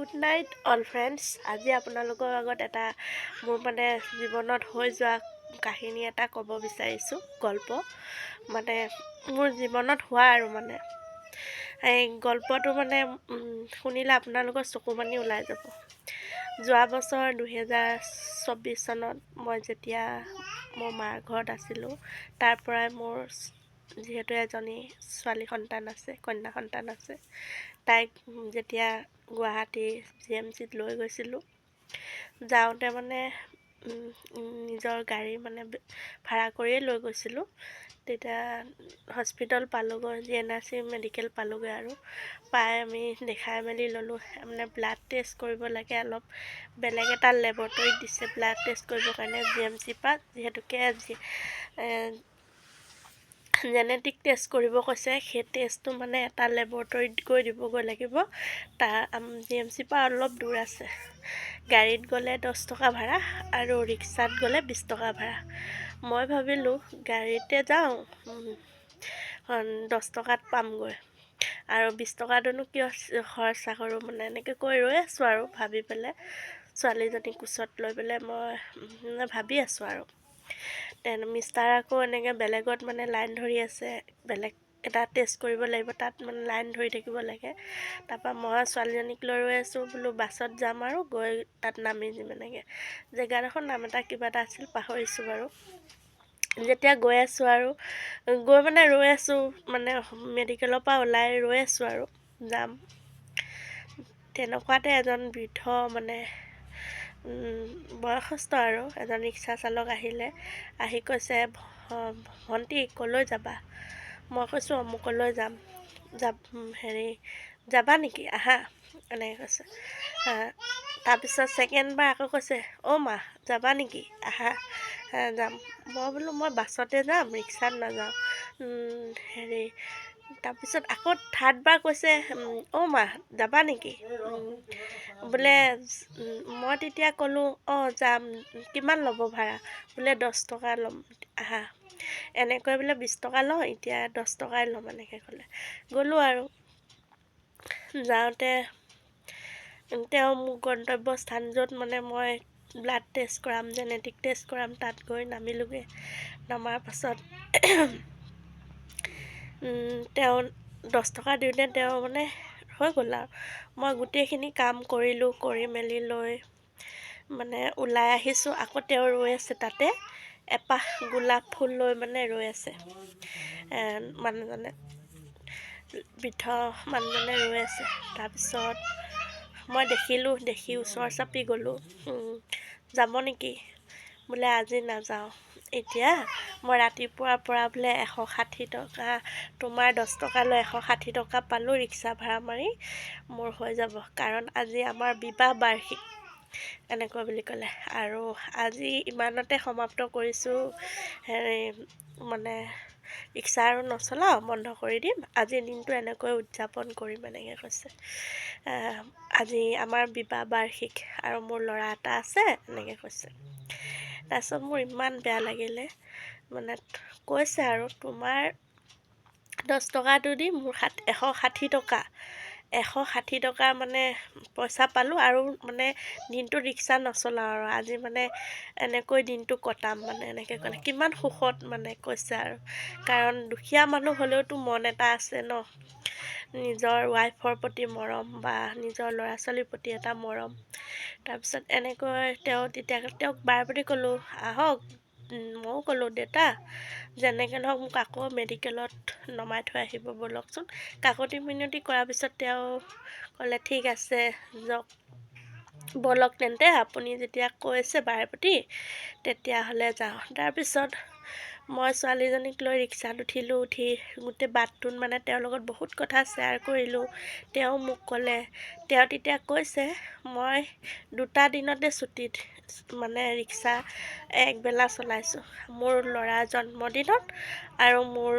Good night all friends. আজি আপোনালোকৰ আগত এটা মোৰ জীৱনত হৈ যোৱা কাহিনী এটা ক'ব বিচাৰিছোঁ। গল্প মোৰ জীৱনত হোৱা আৰু এই গল্পটো শুনিলে আপোনালোকৰ চকুপানী ওলাই যাব। যোৱা বছৰ 2024 চনত মই যেতিয়া মোৰ মাৰ ঘৰত আছিলোঁ, তাৰ পৰাই মোৰ যিহেতু এজনী ছোৱালী সন্তান আছে, কন্যা সন্তান আছে, তাইক যেতিয়া গুৱাহাটী GMCত লৈ গৈছিলোঁ, যাওঁতে নিজৰ গাড়ী ভাড়া কৰিয়ে লৈ গৈছিলোঁ। তেতিয়া হস্পিটেল পালোঁগৈ, GNRC মেডিকেল পালোঁগৈ আৰু পাই আমি দেখাই মেলি ল'লোঁ। ব্লাড টেষ্ট কৰিব লাগে, অলপ বেলেগ এটা লেবৰেটৰীত দিছে ব্লাড টেষ্ট কৰিবৰ কাৰণে GMCৰ পৰা, যিহেতুকে জেনেটিক টেষ্ট কৰিব কৈছে। সেই টেষ্টটো এটা লেবৰেটৰীত গৈ দিবগৈ লাগিব। তাৰ GMCৰ পৰা অলপ দূৰ আছে। গাড়ীত গ'লে 10 টকা ভাড়া আৰু ৰিক্সাত গ'লে 20 টকা ভাড়া। মই ভাবিলোঁ গাড়ীতে যাওঁ, 10 টকাত পামগৈ আৰু 20 টকাটোনো কিয় খৰচা কৰোঁ, এনেকৈ কৈ ৰৈ আছোঁ আৰু ভাবি পেলাই, ছোৱালীজনীক কোচত লৈ পেলাই মই ভাবি আছোঁ আৰু মিষ্টাৰ আকৌ এনেকৈ বেলেগত লাইন ধৰি আছে, বেলেগ এটা টেষ্ট কৰিব লাগিব, তাত লাইন ধৰি থাকিব লাগে। তাৰপৰা মই ছোৱালীজনীক লৈ ৰৈ আছোঁ, বোলো বাছত যাম আৰু গৈ তাত নামি দিম। জেগাডোখৰ নাম এটা কিবা এটা আছিল, পাহৰিছোঁ বাৰু। যেতিয়া গৈ আছোঁ আৰু গৈ ৰৈ আছোঁ, মেডিকেলৰ পৰা ওলাই ৰৈ আছোঁ আৰু যাম। তেনেকুৱাতে এজন বৃদ্ধ বয়সস্থ আৰু এজন ৰিক্সা চালক আহিলে। আহি কৈছে, ভণ্টি ক'লৈ যাবা? মই কৈছোঁ অমুকলৈ যাম। যাবা নেকি, আহা, এনেকৈ কৈছে। তাৰপিছত ছেকেণ্ডবাৰ আকৌ কৈছে, অ' মা যাবা নেকি, আহা, যাম। মই বোলো মই বাছতে যাম, ৰিক্সাত নাযাওঁ। তাৰপিছত আকৌ থাৰ্ডবাৰ কৈছে, অ' মা যাবা নেকি বোলে। মই তেতিয়া ক'লোঁ, অঁ যাম, কিমান ল'ব ভাড়া? বোলে 10 টকা ল'ম, আহা। এনেকৈ বোলে 20 টকা লওঁ, এতিয়া 10 টকাই ল'ম, এনেকৈ ক'লে। গ'লোঁ আৰু যাওঁতে তেওঁ মোক গন্তব্যস্থান য'ত মই ব্লাড টেষ্ট কৰাম, জেনেটিক টেষ্ট কৰাম, তাত গৈ নামিলোঁগৈ। নমাৰ পাছত তেওঁ 10 টকা দিওঁতে তেওঁ হৈ গ'ল আৰু মই গোটেইখিনি কাম কৰিলোঁ। কৰি মেলি লৈ ওলাই আহিছোঁ। আকৌ তেওঁ ৰৈ আছে তাতে, এপাহ গোলাপ ফুল লৈ ৰৈ আছে। মানুহজনে, বৃদ্ধ মানুহজনে ৰৈ আছে। তাৰপিছত মই দেখিলোঁ, দেখি ওচৰ চাপি গ'লোঁ। যাব নেকি? বোলে আজি নাযাওঁ। এতিয়া মই ৰাতিপুৱাৰ পৰা বোলে 160 টকা, তোমাৰ 10 টকা লৈ 160 টকা পালোঁ ৰিক্সা ভাড়া মাৰি, মোৰ হৈ যাব, কাৰণ আজি আমাৰ বিবাহ বাৰ্ষিক, এনেকুৱা বুলি ক'লে। আৰু আজি ইমানতে সমাপ্ত কৰিছোঁ, ৰিক্সা আৰু নচলাওঁ, বন্ধ কৰি দিম, আজিৰ দিনটো এনেকৈ উদযাপন কৰিম, এনেকৈ কৈছে। আজি আমাৰ বিবাহ বাৰ্ষিক আৰু মোৰ ল'ৰা এটা আছে, এনেকৈ কৈছে। তাৰপিছত মোৰ ইমান বেয়া লাগিলে, কৈছে আৰু তোমাৰ 10 টকাটো দি মোৰ 160 টকা, 160 টকা পইচা পালোঁ আৰু দিনটো ৰিক্সা নচলাওঁ আৰু আজি এনেকৈ দিনটো কটাম, এনেকৈ ক'লে। কিমান সুখত কৈছে আৰু, কাৰণ দুখীয়া মানুহ হ'লেওতো মন এটা আছে ন, নিজৰ ৱাইফৰ প্ৰতি মৰম বা নিজৰ ল'ৰা ছোৱালীৰ প্ৰতি এটা মৰম। তাৰপিছত এনেকৈ তেওঁক বাৰে প্ৰতি ক'লোঁ, আহক। ময়ো ক'লোঁ, দেউতা যেনেকৈ নহওক মোক আকৌ মেডিকেলত নমাই থৈ আহিব ব'লকচোন। কাকতি মিনতি কৰাৰ পিছত তেওঁ ক'লে, ঠিক আছে যাওক, ব'লক তেন্তে, আপুনি যেতিয়া কৈছে বাৰে প্ৰতি, তেতিয়াহ'লে যাওঁ। তাৰপিছত মই ছোৱালীজনীক লৈ ৰিক্সাত উঠিলোঁ। উঠি গোটেই বাটটোত তেওঁৰ লগত বহুত কথা শ্বেয়াৰ কৰিলোঁ। তেওঁ মোক ক'লে, তেওঁ তেতিয়া কৈছে, মই 2টা দিনতে ছুটীত ৰিক্সা একবেলা চলাইছোঁ, মোৰ ল'ৰাৰ জন্মদিনত আৰু মোৰ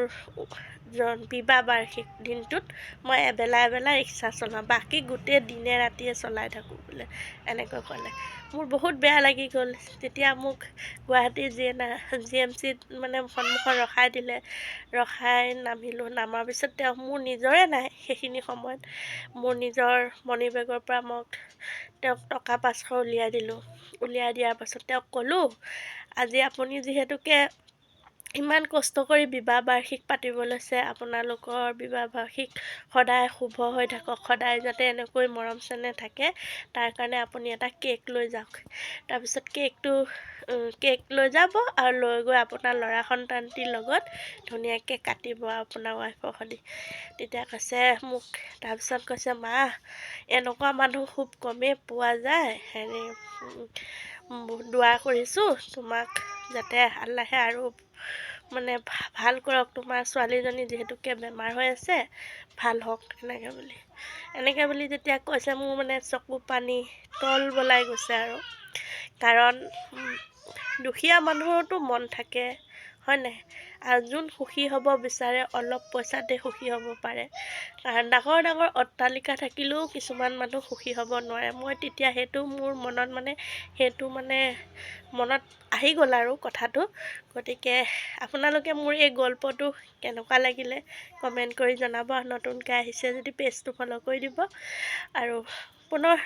বিবাহ বাৰ্ষিক দিনটোত মই এবেলা ৰিক্সা চলাওঁ, বাকী গোটেই দিনে ৰাতিয়ে চলাই থাকোঁ বোলে, এনেকৈ ক'লে। মোৰ বহুত বেয়া লাগি গ'ল। তেতিয়া মোক গুৱাহাটীৰ GMCত মানে সন্মুখত ৰখাই দিলে, ৰখাই নামিলোঁ। নামাৰ পিছত তেওঁ মোৰ নিজৰে নাই সেইখিনি সময়ত, মোৰ নিজৰ মণি বেগৰ পৰা তেওঁক টকা 500 উলিয়াই দিলোঁ। উলিয়াই দিয়াৰ পাছত তেওঁক ক'লোঁ, আজি আপুনি যিহেতুকে ইমান কষ্ট কৰি বিবাহ বাৰ্ষিক পাতিব লৈছে, আপোনালোকৰ বিবাহ বাৰ্ষিক সদায় শুভ হৈ থাকক, সদায় যাতে এনেকৈ মৰম চেনেহ থাকে, তাৰ কাৰণে আপুনি এটা কেক লৈ যাওক। তাৰপিছত কেক লৈ যাব আৰু লৈ গৈ আপোনাৰ ল'ৰা সন্তানটিৰ লগত ধুনীয়াকৈ কাটিব আপোনাৰ ৱাইফৰ সৈতে। তেতিয়া কৈছে মোক, তাৰপিছত কৈছে, মা এনেকুৱা মানুহ খুব কমেই পোৱা যায়, দোৱা কৰিছোঁ তোমাক যাতে আল্লাহে আৰু মানে ভাল কৰক, তোমাৰ ছোৱালীজনী যিহেতুকে বেমাৰ হৈ আছে ভাল হওক, এনেকৈ বুলি যেতিয়া কৈছে, মোৰ মানে চকু পানী তল বলাই গৈছে আৰু। কাৰণ দুখীয়া মানুহৰতো মন থাকে, হয় নাই? আৰু যোন সুখী হ'ব বিচাৰে অলপ পইচাতে সুখী হ'ব পাৰে। কাৰণ ডাঙৰ অট্টালিকা থাকিলেও কিছুমান মানুহ সুখী হ'ব নোৱাৰে। মই তেতিয়া সেইটো মোৰ মনত আহি গ'ল আৰু কথাটো। গতিকে আপোনালোকে মোৰ এই গল্পটো কেনেকুৱা লাগিলে কমেণ্ট কৰি জনাব। নতুনকৈ আহিছে যদি পেজটো ফ'ল' কৰি দিব। আৰু পুনৰ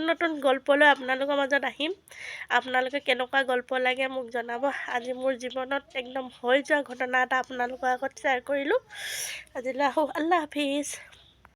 নতুন গল্প লৈ আপোনালোকৰ মাজত আহিম। আপোনালোকে কেনেকুৱা গল্প লাগে মোক জনাব। আজি মোৰ জীৱনত একদম হৈ যোৱা ঘটনা এটা আপোনালোকৰ আগত শ্বেয়াৰ কৰিলোঁ। আজিলৈ আহোঁ, আল্লাহ হাফিজ।